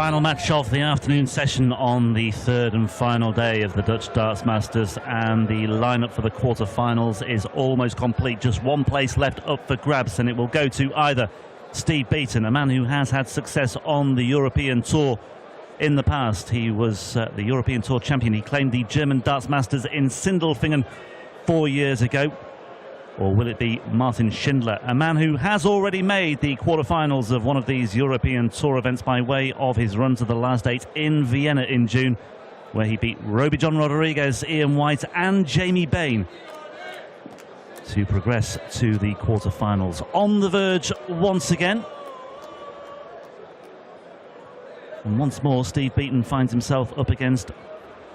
Final match of the afternoon session on the third and final day of the Dutch Darts Masters, and the lineup for the quarter-finals is almost complete. Just one place left up for grabs, and it will go to either Steve Beaton, a man who has had success on the European Tour in the past. He was the European Tour champion. He claimed the German Darts Masters in Sindelfingen 4 years ago. Or will it be Martin Schindler, a man who has already made the quarterfinals of one of these European Tour events by way of his run to the last 8 in Vienna in June, where he beat Roby John Rodriguez, Ian White and Jamie Bain to progress to the quarterfinals. On the verge once again. And once more, Steve Beaton finds himself up against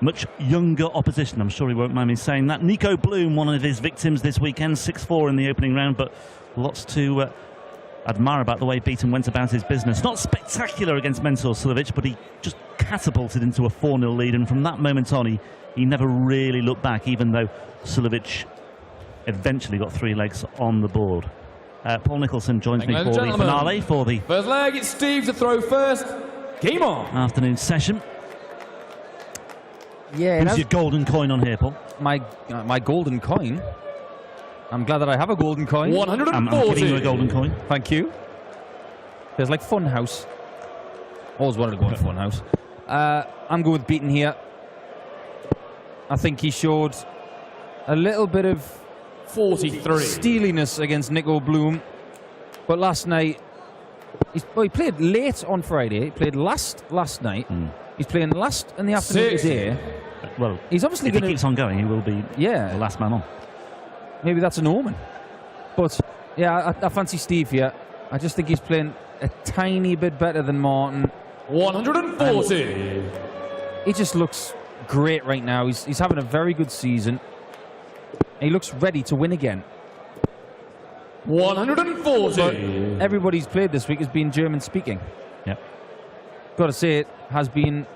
much younger opposition. I'm sure he won't mind me saying that. Nico Bloom, one of his victims this weekend, 6-4 in the opening round, but lots to admire about the way Beaton went about his business. Not spectacular against Mensur Suljovic, but he just catapulted into a 4-0 lead, and from that moment on, he never really looked back, even though Suljovic eventually got 3 legs on the board. Paul Nicholson joins me for the finale, for the first leg. It's Steve to throw first. Game on. Afternoon session. Yeah, who's your golden coin on here, Paul? My golden coin? I'm glad that I have a golden coin. 140. I'm giving you a golden coin. Thank you. Feels like Funhouse. Always wanted to go to Funhouse. I'm going with Beaton here. I think he showed a little bit of 43 steeliness against Nico Bloom, but last night he played late on Friday. He played last night. He's playing last in the afternoon today. Well, he's obviously if he keeps on going, he will be the last man on. Maybe that's an omen. But yeah, I fancy Steve here. I just think he's playing a tiny bit better than Martin. 140. He just looks great right now. He's having a very good season. He looks ready to win again. 140. But everybody's played this week has been German speaking. Yep. Got to say, it has been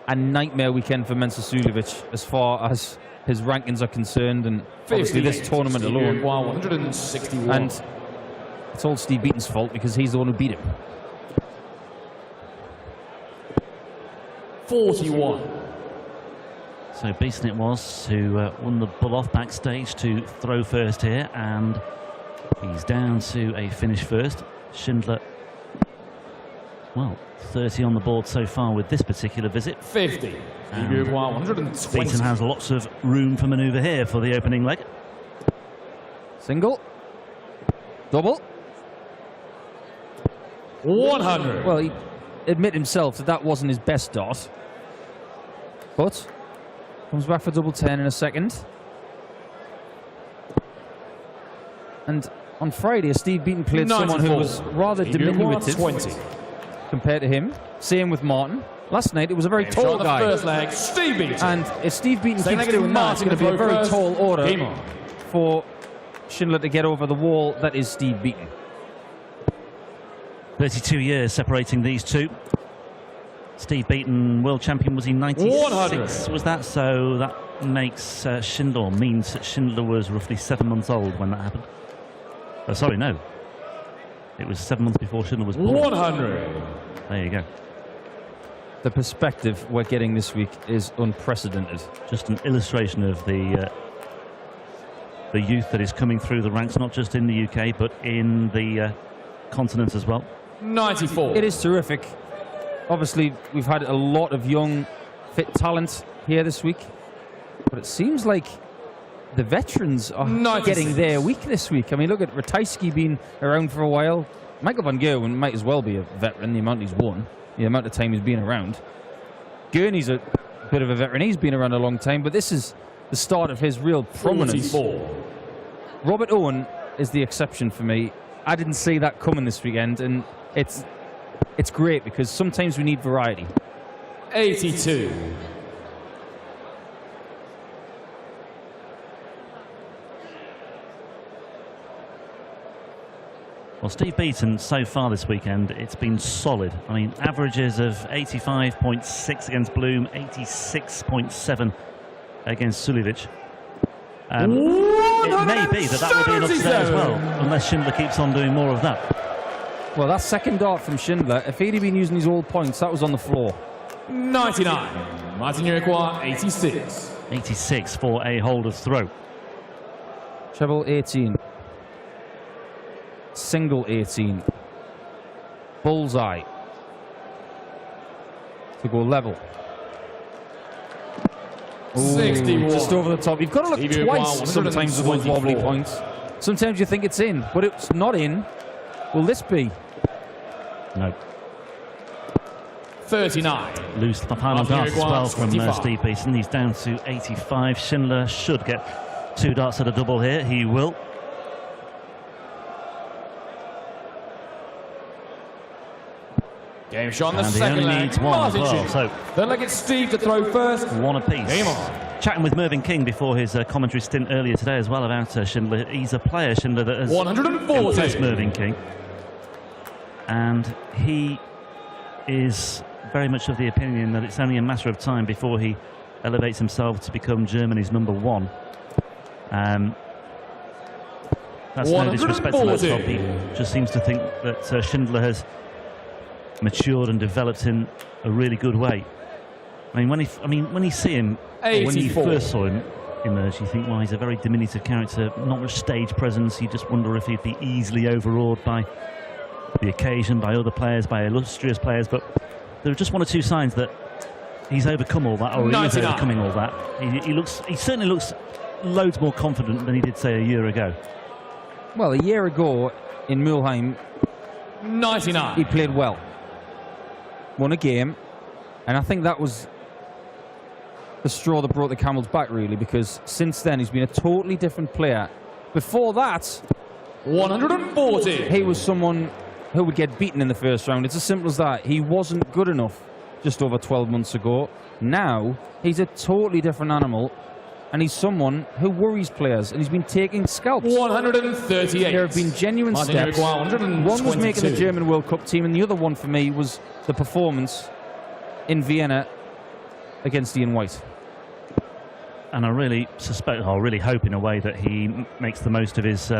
a nightmare weekend for Mensur Suljovic as far as his rankings are concerned, and obviously this tournament alone. 161. And it's all Steve Beaton's fault because he's the one who beat him. 41. So Beaton it was who won the bull off backstage to throw first here, and he's down to a finish first. Schindler, well, 30 on the board so far with this particular visit. 50. 120. Beaton has lots of room for manoeuvre here for the opening leg. Single. Double. 100. Well, he admit himself that that wasn't his best dart. But comes back for double 10 in a second. And on Friday, Steve Beaton played 94. Someone who was rather diminutive compared to him. Same with Martin. Last night, it was a very tall guy. First leg, Steve Beaton. And if Steve Beaton keeps doing that, it's going to be a very tall order for Schindler to get over the wall that is Steve Beaton. 32 years separating these two. Steve Beaton, world champion, was he 96? 100. Was that? So that makes Schindler, means that Schindler was roughly 7 months old when that happened. Oh, sorry, no. It was 7 months before Schindler was born. 100. There you go. The perspective we're getting this week is unprecedented. Just an illustration of the youth that is coming through the ranks, not just in the UK, but in the continent as well. 94. It is terrific. Obviously, we've had a lot of young, fit talent here this week, but it seems like the veterans are getting their week this week. I mean, look at Ratajski being around for a while. Michael van Gerwen might as well be a veteran, the amount he's won, the amount of time he's been around. Gurney's a bit of a veteran. He's been around a long time, but this is the start of his real prominence. 44. Robert Owen is the exception for me. I didn't see that coming this weekend, and it's great because sometimes we need variety. 82. Well, Steve Beaton, so far this weekend, it's been solid. I mean, averages of 85.6 against Bloom, 86.7 against Suljovic. It may be that will be an upset as well, unless Schindler keeps on doing more of that. Well, that second dart from Schindler, if he'd been using his all points, that was on the floor. 99. Martin Uruguay, 86. 86 for a holder's throw. Treble 18. Single 18. Bullseye. To go level. Ooh, 61. just over the top. You've got to look Stevie twice Uruguay, sometimes with those wobbly 124. points. Sometimes you think it's in, but it's not in. Will this be? No. 39. Loose the final Martin darts as Uruguay, well from 25. Steve Beaton. He's down to 85. Schindler should get 2 darts at a double here. He will. Game shot on the And he second only leg. needs one as Martin well. Chin. So Then leg it's Steve to throw first. one apiece. Game on. Chatting with Mervyn King before his commentary stint earlier today as well about Schindler. He's a player, Schindler, that has 140. impressed Mervyn King. And he is very much of the opinion that it's only a matter of time before he elevates himself to become Germany's #1. That's no disrespect to Mozart. He just seems to think that Schindler has matured and developed in a really good way. I mean, when you see him, or when you 84. first saw him emerge, you think, well, he's a very diminutive character, not much stage presence. You just wonder if he'd be easily overawed by the occasion, by other players, by illustrious players. But there are just 1 or 2 signs that he's overcome all that, or he is 99. overcoming all that. He certainly looks loads more confident than he did, say, a year ago. Well, a year ago in Mulheim, 99. he played well. Won a game, and I think that was the straw that brought the camel's back, really, because since then he's been a totally different player. Before that, 140. he was someone who would get beaten in the first round. It's as simple as that. He wasn't good enough just over 12 months ago. Now, he's a totally different animal, and he's someone who worries players, and he's been taking scalps. 138. There have been genuine Martin steps. Uruguay, One was making the 122. German World Cup team, and the other one for me was the performance in Vienna against Ian White. And I really suspect, or really hope in a way, that he makes the most of his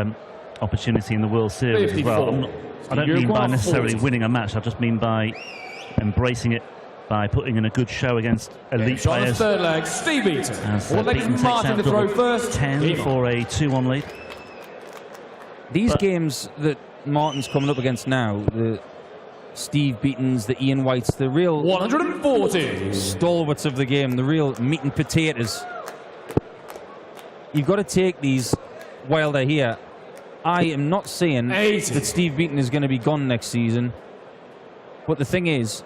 opportunity in the World Series as well. 54. I don't mean by necessarily 40. winning a match, I just mean by embracing it, by putting in a good show against elite Shot on the players. third leg, Steve Beaton. As One leg Beaton takes Martin out to throw double first. 10 Game for a 2-1 lead. These But- games that Martin's coming up against now, the Steve Beatons, the Ian Whites, the real 140. stalwarts of the game, the real meat and potatoes. You've got to take these while they're here. I am not saying 80. that Steve Beaton is going to be gone next season, but the thing is,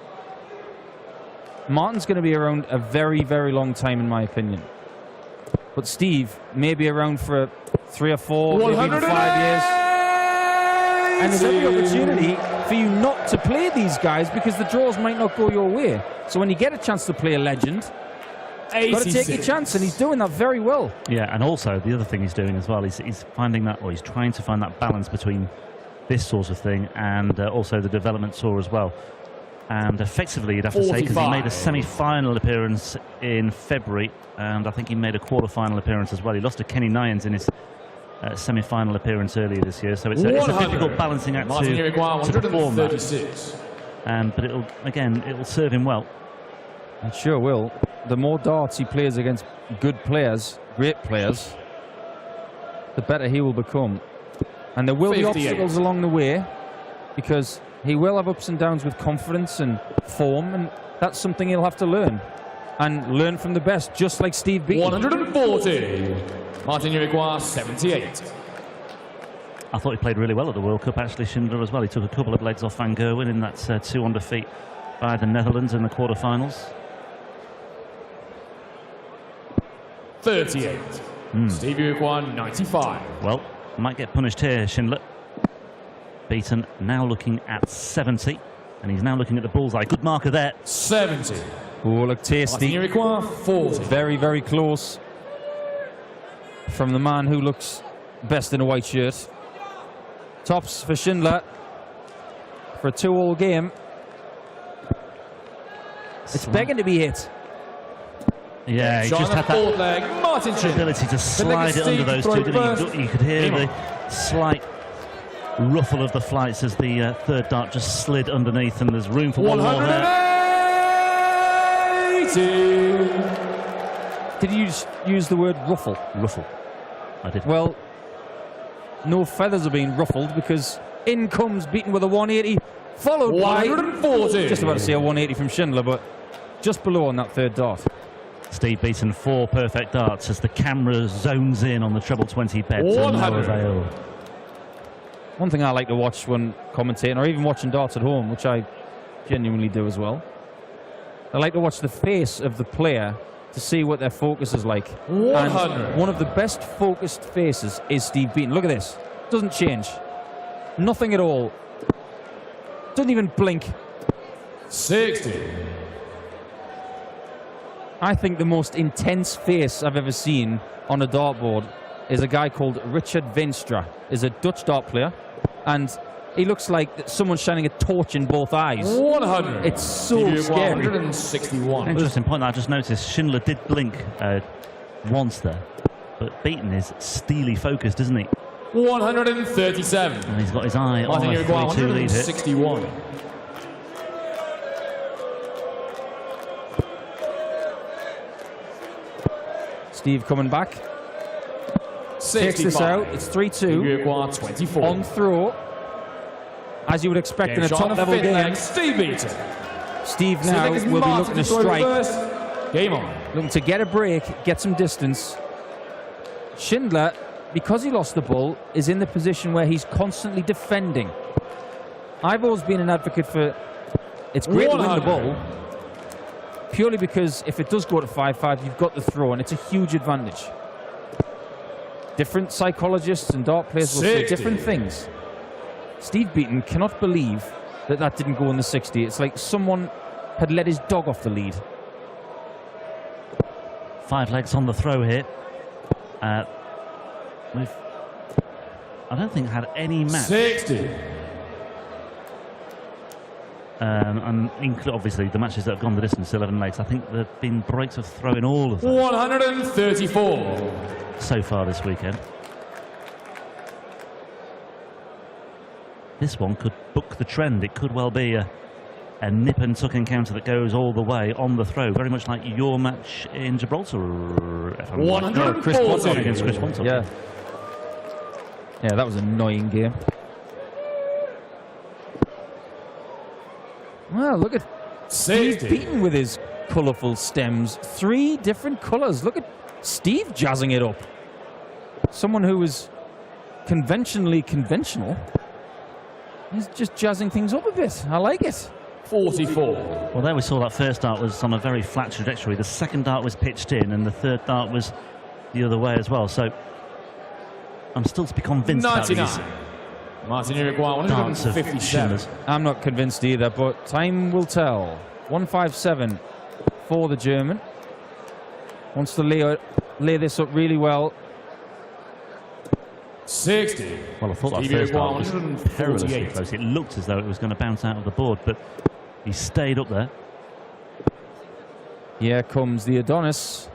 Martin's going to be around a very, very long time, in my opinion. But Steve may be around for 3 or 4, maybe even 5 years. And there's every opportunity for you not to play these guys because the draws might not go your way. So when you get a chance to play a legend, you've got to take your chance, and he's doing that very well. Yeah, and also the other thing he's doing as well is he's finding that, or he's trying to find that balance between this sort of thing and also the development tour as well. And effectively, you'd have to say, because he made a 45. semi-final appearance in February, and I think he made a quarter-final appearance as well. He lost to Kenny Nyans in his semi-final appearance earlier this year, so it's a difficult balancing act Martin Uruguay, to perform that. 136. But it'll serve him well. It sure will. The more darts he plays against good players, great players, the better he will become. And there will be 58. obstacles along the way, because he will have ups and downs with confidence and form, and that's something he'll have to learn. And learn from the best, just like Steve Beaton. 140. Martin Uruguay, 78. I thought he played really well at the World Cup, actually, Schindler as well. He took a couple of legs off Van Gerwen in that 2-on defeat by the Netherlands in the quarterfinals. 38. Steve Uruguay, 95. Well, might get punished here, Schindler. Beaton now looking at 70, and he's now looking at the bullseye. Good marker there. 70. Oh, look Martin tasty. Uruguay, 40. Very, very close from the man who looks best in a white shirt. Tops for Schindler for a 2-all game. It's begging to be hit. Yeah, he Shot just on had the fourth that leg, Martin Chin. ability to slide it under those two, didn't he? You could hear the slight ruffle of the flights as the third dart just slid underneath, and there's room for one more there. 180. Did you use the word ruffle? Ruffle. I did. Well, no feathers are being ruffled because in comes Beaton with a 180, followed by 140. just about to say a 180 from Schindler, but just below on that third dart. Steve Beaton, 4 perfect darts as the camera zones in on the treble 20 bet. To no 100. avail. One thing I like to watch when commentating, or even watching darts at home, which I genuinely do as well, I like to watch the face of the player to see what their focus is like. 100. And one of the best focused faces is Steve Beaton. Look at this. Doesn't change. Nothing at all. Doesn't even blink. 60. I think the most intense face I've ever seen on a dartboard is a guy called Richard Veenstra. He's a Dutch dart player, and he looks like someone's shining a torch in both eyes. 100. It's so scary. 161. Interesting point that I just noticed. Schindler did blink once there, but Beaton is steely focused, isn't he? 137. And he's got his eye on Martin a Uruguay, 3-2 lead here. 161. Steve coming back. Takes this 65. out. It's 3-2. Uruguay 24. On throw. As you would expect in a Game shot, top-level fifth game. leg, Steve Beaton. Steve now will be looking to strike. Game on. Looking to get a break, get some distance. Schindler, because he lost the ball, is in the position where he's constantly defending. I've always been an advocate for it's great to win the 100. ball, purely because if it does go to 5-5, you've got the throw, and it's a huge advantage. Different psychologists and dart players will say 60. different things. Steve Beaton cannot believe that that didn't go in the 60. It's like someone had let his dog off the lead. 5 legs on the throw here. We've, I don't think, had any match. 60. And obviously the matches that have gone the distance, 11 legs. I think there have been breaks of throw in all of them 134. so far this weekend. This one could book the trend. It could well be a nip and tuck encounter that goes all the way on the throw, very much like your match in Gibraltar. If I'm right. No, Chris Ponton against Chris Ponton. Yeah. Yeah, that was an annoying game. Well, look at Steve 60. Beaton with his colourful stems. 3 different colours. Look at Steve jazzing it up. Someone who was conventionally conventional. He's just jazzing things up a bit. I like it. 44. Well, there we saw that first dart was on a very flat trajectory. The second dart was pitched in, and the third dart was the other way as well. So I'm still to be convinced about 99. these Martin Uruguay, darts of 157. Schindler's. I'm not convinced either, but time will tell. 157 for the German. Wants to lay this up really well. 60. Well, I thought that Stevie first dart Uruguay, was perilously 148. close. It looked as though it was going to bounce out of the board, but he stayed up there. Here comes the Adonis.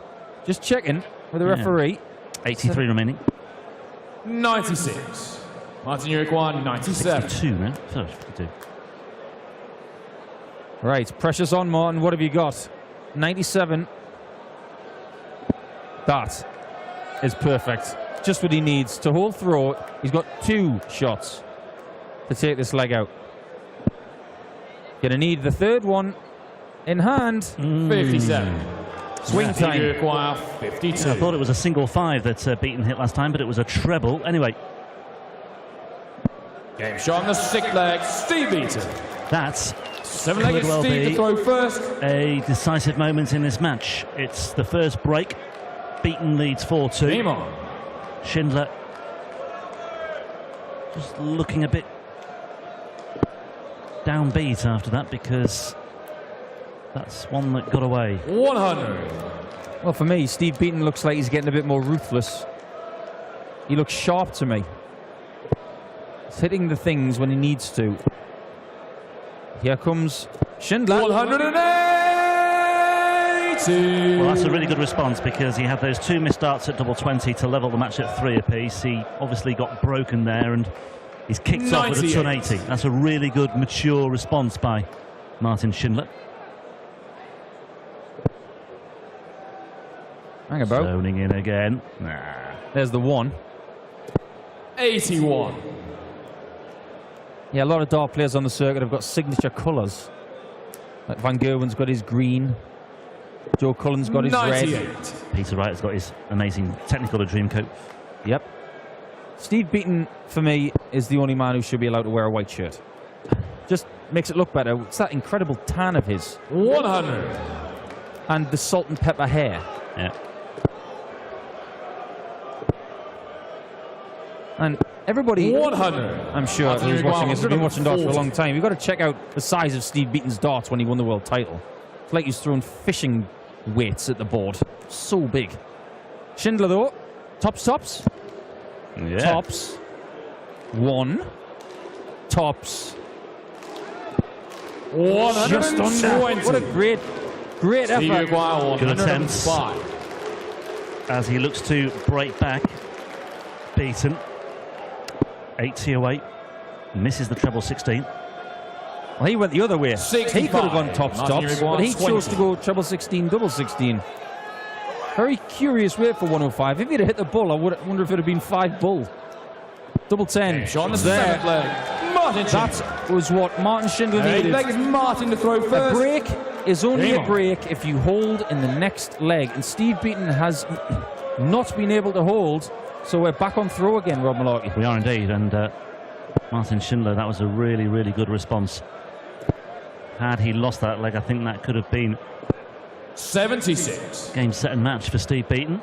Just checking with the referee. 83 remaining. 96. Martin Uruguay, 97. 62 now. Sorry, 52. Right, pressure's on, Martin. What have you got? 97. That is perfect. Just what he needs to hold throw. He's got 2 shots to take this leg out. Gonna need the third one in hand. 57. Swing Stevie time. Uruguay, 52. I thought it was a single 5 that Beaton hit last time, but it was a treble. Anyway, Game shot on the 6th leg, Steve Beaton. that's 7-legged could well Steve be to throw first. a decisive moment in this match. It's the first break. Beaton leads 4-2. Game on. Schindler just looking a bit downbeat after that, because that's one that got away. 100. Well, for me, Steve Beaton looks like he's getting a bit more ruthless. He looks sharp to me. He's hitting the things when he needs to. Here comes Schindler. 180. Well, that's a really good response, because he had those 2 missed darts at double 20 to level the match at 3 apiece. He obviously got broken there, and He's kicked off with a 180. That's a really good, mature response by Martin Schindler. Hang about. Zoning in again. Nah. There's the 1. 81. Yeah, a lot of dart players on the circuit have got signature colours. Like Van Gerwen's got his green. Joe Cullen's got his 98. red. Peter Wright's got his amazing Technicolor Dreamcoat. Yep. Steve Beaton, for me, is the only man who should be allowed to wear a white shirt. Just makes it look better. It's that incredible tan of his. 100. And the salt and pepper hair. Yeah. And everybody, 100. I'm sure, who's watching this has been watching darts for a long time. You've got to check out the size of Steve Beaton's darts when he won the world title. It's like he's throwing fishing weights at the board. So big. Schindler, though, tops. Yeah. Tops. 1. Tops. 120. Just under. What a great Stevie effort. Maguire, Good attempts. 105. As he looks to break back. Beaton. 80 away. Misses the treble 16. Well, he went the other way. 65. He could have gone tops, but he chose to go treble 16, double 16. Very curious way for 105. If he'd have hit the bull, I wonder if it would have been 5 bull. Double 10. Sean the there. 7th leg. Martin Schindler. That was what Martin Schindler needed. Leg is Martin to throw first. A break is only Game a on. break if you hold in the next leg. And Steve Beaton has not been able to hold. So we're back on throw again, Rob Malarkey. We are indeed. And Martin Schindler, that was a really, really good response. Had he lost that leg, I think that could have been 76. game, set and match for Steve Beaton.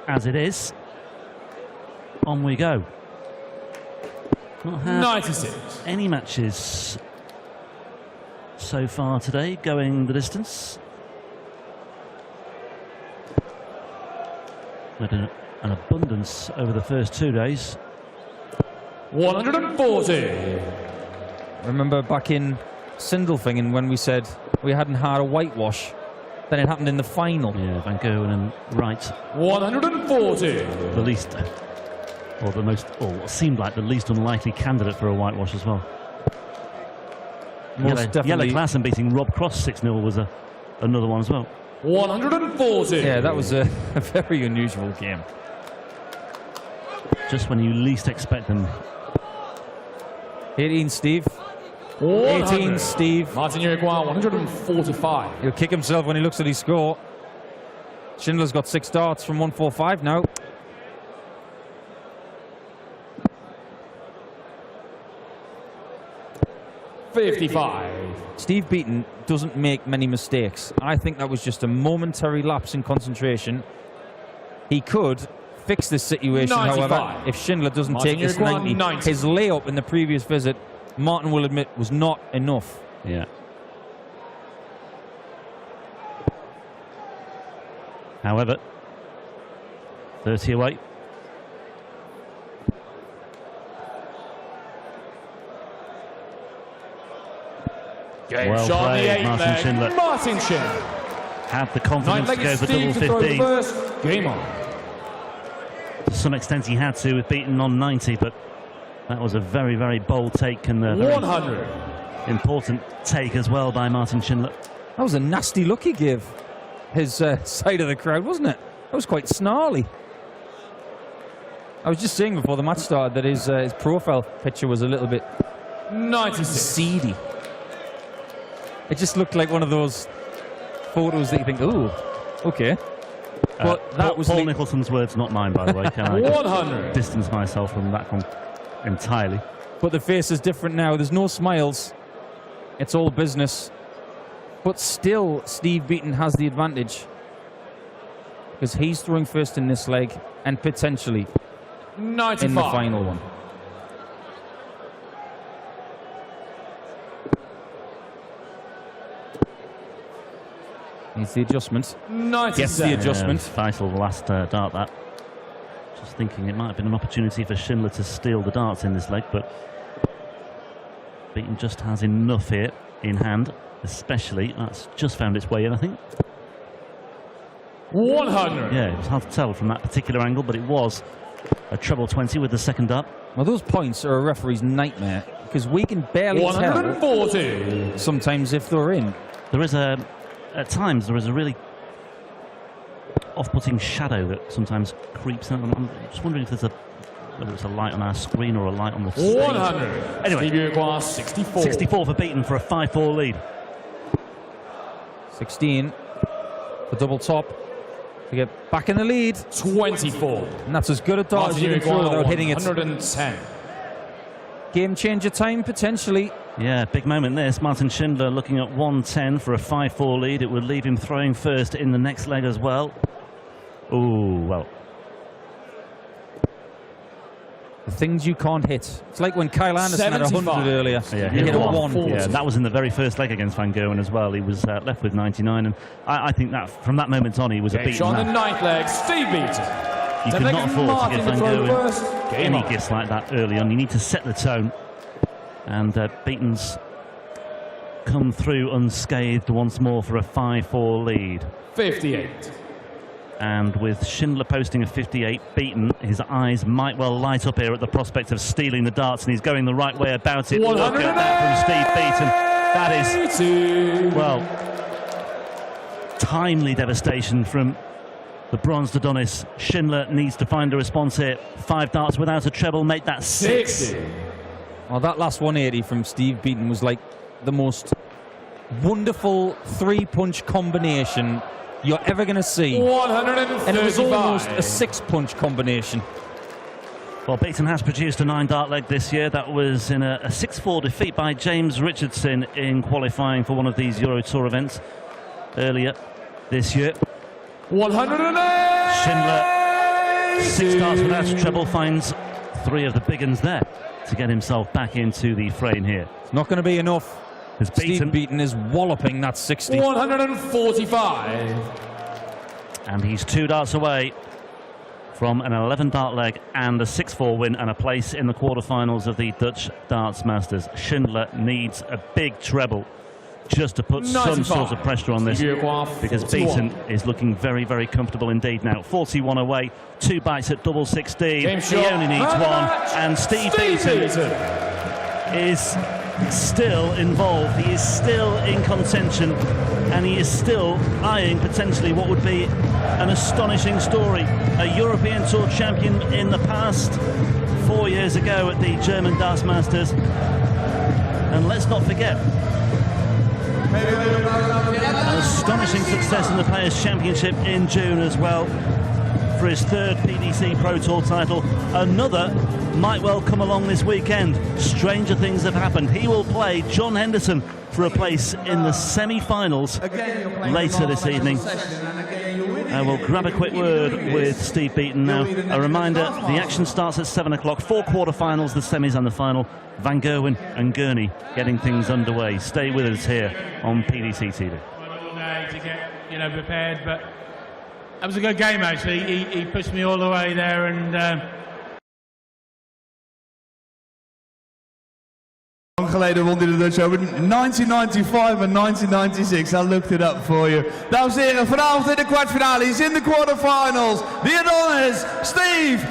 As it is, on we go. Not had 96. any matches so far today going the distance. With an abundance over the first 2 days. 140. Remember back in Sindelfingen when we said we hadn't had a whitewash, then it happened in the final. Yeah, Van Gerwen and Wright, 140. the least, or the most, or what seemed like the least unlikely candidate for a whitewash as well. Most Yellow definitely. Klassen beating Rob Cross 6-0 was another one as well. 140. Yeah, that was a very unusual game. Just when you least expect them. 18, Steve. 100. 18, Steve. Martin Uruguay, 145. He'll kick himself when he looks at his score. Schindler's got 6 darts from 145 now. $55. Steve Beaton doesn't make many mistakes. I think that was just a momentary lapse in concentration. He could fix this situation, 95. however, if Schindler doesn't Martin take this Uruguay, 90. 90. His layup in the previous visit, Martin will admit, was not enough. Yeah. However, 30 away. Well Shot on the played, 8 Martin leg. Schindler. Martin Schindler. Had the 9 confidence to leg go is for double Steve to throw 15. first. Game on. To some extent he had to with Beaton on 90, but that was a very, very bold take and a very 100. important take as well by Martin Schindler. That was a nasty look he gave his side of the crowd, wasn't it? That was quite snarly. I was just saying before the match started that his profile picture was a little bit 96. seedy. It just looked like one of those photos that you think, oh, okay. But that was Paul Nicholson's words, not mine, by the way. Can I just 100. distance myself from that one entirely? But the face is different now. There's no smiles. It's all business. But still, Steve Beaton has the advantage because he's throwing first in this leg and potentially 95. in the final one. Needs the adjustment. 97. Gets the adjustment. Vital last dart that. Just thinking it might have been an opportunity for Schindler to steal the darts in this leg, but Beaton just has enough here in hand, especially. That's just found its way in, I think. 100. Yeah, it was hard to tell from that particular angle, but it was. a treble 20 with the second up. Well, those points are a referee's nightmare because we can barely 140. tell sometimes if they're in. There is at times there is a really off-putting shadow that sometimes creeps in. I'm just wondering if whether it's a light on our screen or a light on the stage. 100. Anyway, 64. 64 for Beaton for a 5-4 lead. 16 for double top to get back in the lead. 24. And that's as good a dart as you can throw without hitting it. 110. Game changer time, potentially. Yeah, big moment this. Martin Schindler looking at 110 for a 5-4 lead. It would leave him throwing first in the next leg as well. Ooh, well. The things you can't hit. It's like when Kyle Anderson had 100 earlier. Yeah, he hit a 1. Yeah, that was in the very first leg against Van Gerwen as well. He was left with 99, and I think that from that moment on he was a beaten on man. the ninth leg, Steve Beaton. You could not afford to give Van Gerwen any gifts like that early on. You need to set the tone. And Beaton's come through unscathed once more for a 5-4 lead. 58. And with Schindler posting a 58, Beaton, his eyes might well light up here at the prospect of stealing the darts, and he's going the right way about it. Look at that from Steve Beaton. That is, well, timely devastation from the bronze Adonis. Schindler needs to find a response here. 5 darts without a treble, make that 6. Well, that last 180 from Steve Beaton was like the most wonderful 3-punch combination you're ever going to see. 135. And it was almost a 6-punch combination. Well, Beaton has produced a 9-dart leg this year. That was in a 6-4 defeat by James Richardson in qualifying for one of these Euro Tour events earlier this year. 108. Schindler, 6 darts without a treble, finds 3 of the big uns there to get himself back into the frame here. It's not going to be enough. Steve Beaton is walloping that 60. 145. And he's 2 darts away from an 11-dart leg and a 6-4 win and a place in the quarterfinals of the Dutch Darts Masters. Schindler needs a big treble just to put some sort of pressure on this, because Beaton is looking very, very comfortable indeed now. 41 away, 2 bites at double 16. He only needs 1, and Steve Beaton is still involved. He is still in contention, and he is still eyeing potentially what would be an astonishing story. A European Tour champion in the past, 4 years ago at the German Darts Masters. And let's not forget, an astonishing success in the Players' Championship in June as well for his 3rd PDC Pro Tour title. Another might well come along this weekend. Stranger things have happened. He will play John Henderson for a place in the semi-finals later this evening. We'll grab a quick word with Steve Beaton now. A reminder, the action starts at 7 o'clock. 4 quarterfinals, the semis and the final. Van Gerwen and Gurney getting things underway. Stay with us here on PDC TV. All day to get prepared, but that was a good game actually. He pushed me all the way there, and geleden won hij de Dutch Open, 1995 en 1996. I looked it up for you. Dames en heren, vanavond in de kwartfinale, he's in the quarterfinals. The Adonis, Steve